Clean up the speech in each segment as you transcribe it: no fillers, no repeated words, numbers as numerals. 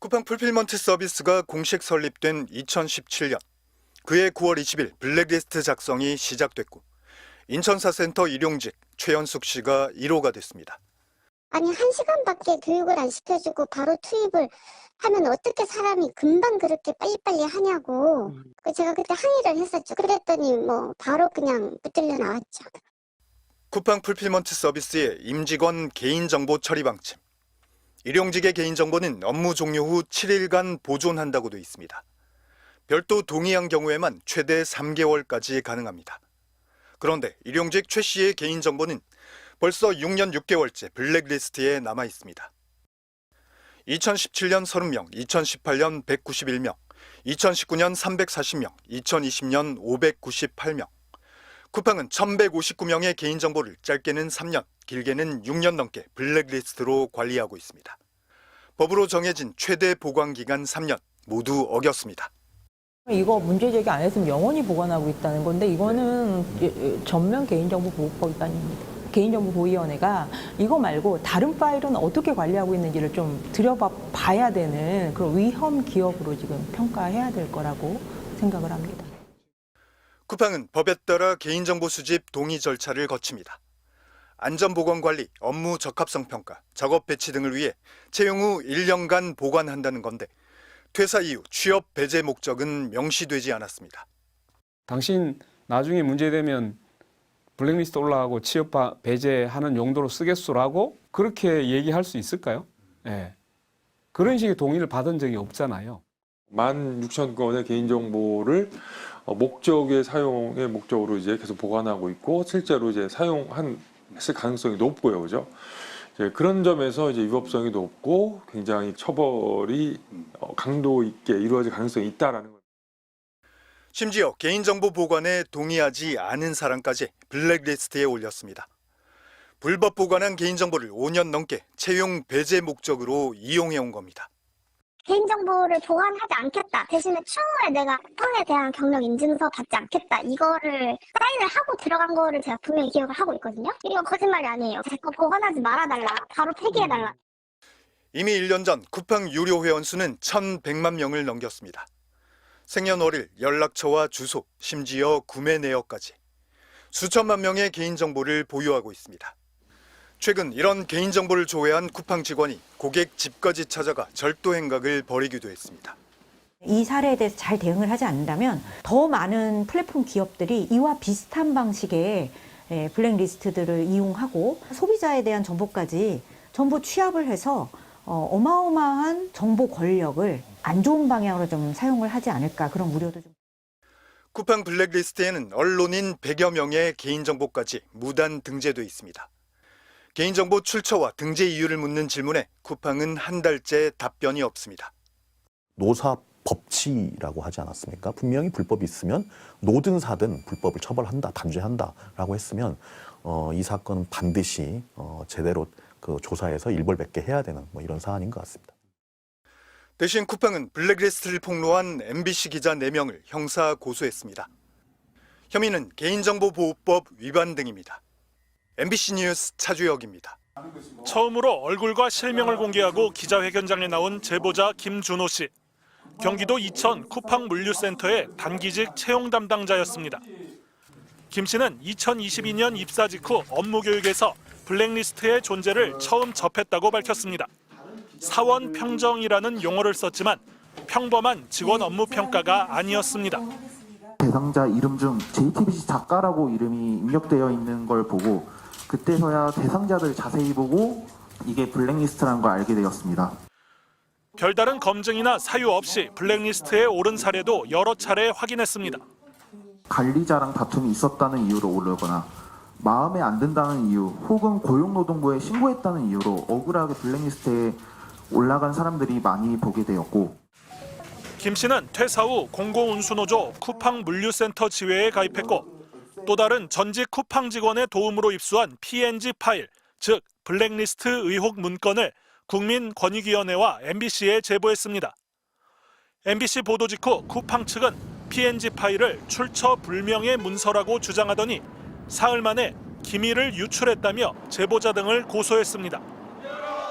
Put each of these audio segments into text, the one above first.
쿠팡 풀필먼트 서비스가 공식 설립된 2017년, 그해 9월 20일 블랙리스트 작성이 시작됐고 인천사센터 일용직 최현숙 씨가 1호가 됐습니다. 아니 1시간밖에 교육을 안 시켜주고 바로 투입을 하면 어떻게 사람이 금방 그렇게 빨리빨리 하냐고. 제가 그때 항의를 했었죠. 그랬더니 바로 그냥 붙들려 나왔죠. 쿠팡 풀필먼트 서비스의 임직원 개인정보 처리 방침. 일용직의 개인정보는 업무 종료 후 7일간 보존한다고 돼 있습니다. 별도 동의한 경우에만 최대 3개월까지 가능합니다. 그런데 일용직 최 씨의 개인정보는 벌써 6년 6개월째 블랙리스트에 남아 있습니다. 2017년 30명, 2018년 191명, 2019년 340명, 2020년 598명. 쿠팡은 1159명의 개인정보를 짧게는 3년, 길게는 6년 넘게 블랙리스트로 관리하고 있습니다. 법으로 정해진 최대 보관 기간 3년, 모두 어겼습니다. 이거 문제 제기 안 했으면 영원히 보관하고 있다는 건데 이거는 전면 개인정보보호법 위반입니다. 개인정보보호위원회가 이거 말고 다른 파일은 어떻게 관리하고 있는지를 좀 들여봐야 되는 그런 위험 기업으로 지금 평가해야 될 거라고 생각을 합니다. 쿠팡은 법에 따라 개인정보 수집 동의 절차를 거칩니다. 안전보건관리, 업무 적합성 평가, 작업 배치 등을 위해 채용 후 1년간 보관한다는 건데 퇴사 이후 취업 배제 목적은 명시되지 않았습니다. 당신 나중에 문제되면 블랙리스트 올라가고 취업 배제하는 용도로 쓰겠소라고 그렇게 얘기할 수 있을까요? 네. 그런 식의 동의를 받은 적이 없잖아요. 16,000건의 개인정보를 목적의 사용의 목적으로 이제 계속 보관하고 있고 실제로 이제 사용했을 가능성이 높고요, 그죠? 그런 점에서 이제 위법성이 높고 굉장히 처벌이 강도 있게 이루어질 가능성이 있다라는 거예요. 심지어 개인정보 보관에 동의하지 않은 사람까지 블랙리스트에 올렸습니다. 불법 보관한 개인정보를 5년 넘게 채용 배제 목적으로 이용해온 겁니다. 개인정보를 보관하지 않겠다. 대신에 추후에 내가 쿠팡에 대한 경력 인증서 받지 않겠다. 이거를 사인을 하고 들어간 거를 제가 분명히 기억을 하고 있거든요. 이거 거짓말이 아니에요. 제 거 보관하지 말아달라. 바로 폐기해달라. 이미 1년 전 쿠팡 유료 회원 수는 1,100만 명을 넘겼습니다. 생년월일, 연락처와 주소, 심지어 구매 내역까지 수천만 명의 개인정보를 보유하고 있습니다. 최근 이런 개인정보를 조회한 쿠팡 직원이 고객 집까지 찾아가 절도 행각을 벌이기도 했습니다. 이 사례에 대해서 잘 대응을 하지 않는다면 더 많은 플랫폼 기업들이 이와 비슷한 방식의 블랙리스트들을 이용하고 소비자에 대한 정보까지 전부 취합을 해서 어마어마한 정보 권력을 안 좋은 방향으로 좀 사용을 하지 않을까 그런 우려도 좀. 쿠팡 블랙리스트에는 언론인 100여 명의 개인정보까지 무단 등재돼 있습니다. 개인정보 출처와 등재 이유를 묻는 질문에 쿠팡은 한 달째 답변이 없습니다. 노사 법치라고 하지 않았습니까? 분명히 불법이 있으면 노든 사든 불법을 처벌한다, 단죄한다라고 했으면 이 사건은 반드시 제대로 그 조사해서 일벌백계 해야 되는 이런 사안인 것 같습니다. 대신 쿠팡은 블랙리스트를 폭로한 MBC 기자 4명을 형사 고소했습니다. 혐의는 개인정보보호법 위반 등입니다. MBC 뉴스 차주혁입니다. 처음으로 얼굴과 실명을 공개하고 기자회견장에 나온 제보자 김준호 씨. 경기도 이천 쿠팡 물류센터의 단기직 채용 담당자였습니다. 김 씨는 2022년 입사 직후 업무 교육에서 블랙리스트의 존재를 처음 접했다고 밝혔습니다. 사원 평정이라는 용어를 썼지만 평범한 직원 업무 평가가 아니었습니다. 대상자 이름 중 JTBC 작가라고 이름이 입력되어 있는 걸 보고 그때서야 대상자들 자세히 보고 이게 블랙리스트라는 걸 알게 되었습니다. 별다른 검증이나 사유 없이 블랙리스트에 오른 사례도 여러 차례 확인했습니다. 관리자랑 다툼이 있었다는 이유로 오르거나 마음에 안 든다는 이유 혹은 고용노동부에 신고했다는 이유로 억울하게 블랙리스트에 올라간 사람들이 많이 보게 되었고 김 씨는 퇴사 후 공공운수노조 쿠팡 물류센터 지회에 가입했고 또 다른 전직 쿠팡 직원의 도움으로 입수한 PNG 파일, 즉 블랙리스트 의혹 문건을 국민권익위원회와 MBC에 제보했습니다. MBC 보도 직후 쿠팡 측은 PNG 파일을 출처 불명의 문서라고 주장하더니 사흘 만에 기밀을 유출했다며 제보자 등을 고소했습니다.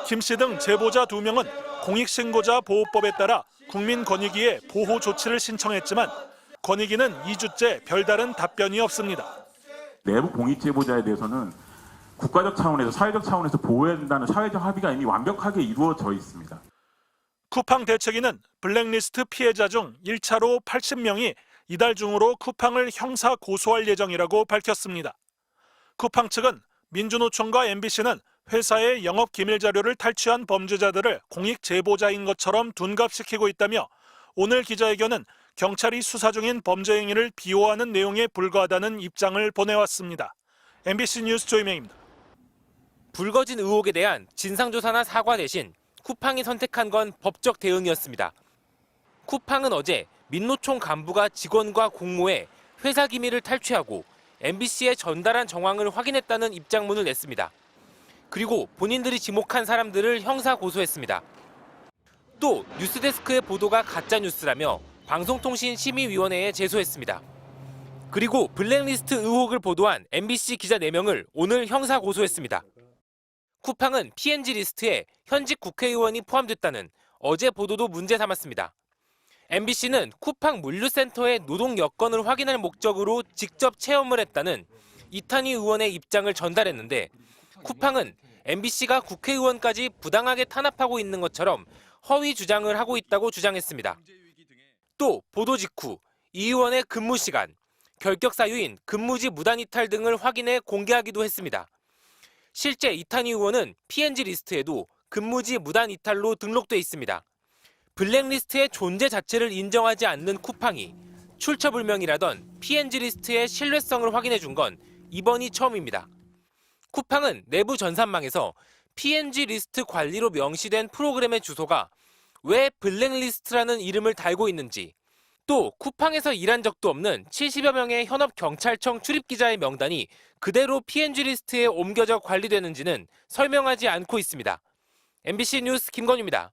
김 씨 등 제보자 2명은 공익신고자 보호법에 따라 국민권익위에 보호 조치를 신청했지만 권익위는 2주째 별다른 답변이 없습니다. 내부 공익 제보자에 대해서는 국가적 차원에서 사회적 차원에서 보호해야 된다는 사회적 합의가 이미 완벽하게 이루어져 있습니다. 쿠팡 대책위는 블랙리스트 피해자 중 1차로 80명이 이달 중으로 쿠팡을 형사 고소할 예정이라고 밝혔습니다. 쿠팡 측은 민주노총과 MBC는 회사의 영업 기밀 자료를 탈취한 범죄자들을 공익 제보자인 것처럼 둔갑시키고 있다며 오늘 기자회견은 경찰이 수사 중인 범죄 행위를 비호하는 내용에 불과하다는 입장을 보내왔습니다. MBC 뉴스 조이명입니다. 불거진 의혹에 대한 진상조사나 사과 대신 쿠팡이 선택한 건 법적 대응이었습니다. 쿠팡은 어제 민노총 간부가 직원과 공모해 회사 기밀을 탈취하고 MBC에 전달한 정황을 확인했다는 입장문을 냈습니다. 그리고 본인들이 지목한 사람들을 형사 고소했습니다. 또 뉴스데스크의 보도가 가짜뉴스라며 방송통신심의위원회에 제소했습니다. 그리고 블랙리스트 의혹을 보도한 MBC 기자 4명을 오늘 형사 고소했습니다. 쿠팡은 PNG 리스트에 현직 국회의원이 포함됐다는 어제 보도도 문제 삼았습니다. MBC는 쿠팡 물류센터의 노동 여건을 확인할 목적으로 직접 체험을 했다는 이탄희 의원의 입장을 전달했는데 쿠팡은 MBC가 국회의원까지 부당하게 탄압하고 있는 것처럼 허위 주장을 하고 있다고 주장했습니다. 또 보도 직후 이 의원의 근무 시간, 결격 사유인 근무지 무단 이탈 등을 확인해 공개하기도 했습니다. 실제 이탄희 의원은 PNG 리스트에도 근무지 무단 이탈로 등록돼 있습니다. 블랙리스트의 존재 자체를 인정하지 않는 쿠팡이 출처불명이라던 PNG 리스트의 신뢰성을 확인해 준 건 이번이 처음입니다. 쿠팡은 내부 전산망에서 PNG 리스트 관리로 명시된 프로그램의 주소가 왜 블랙리스트라는 이름을 달고 있는지, 또 쿠팡에서 일한 적도 없는 70여 명의 현업 경찰청 출입기자의 명단이 그대로 PNG 리스트에 옮겨져 관리되는지는 설명하지 않고 있습니다. MBC 뉴스 김건유입니다.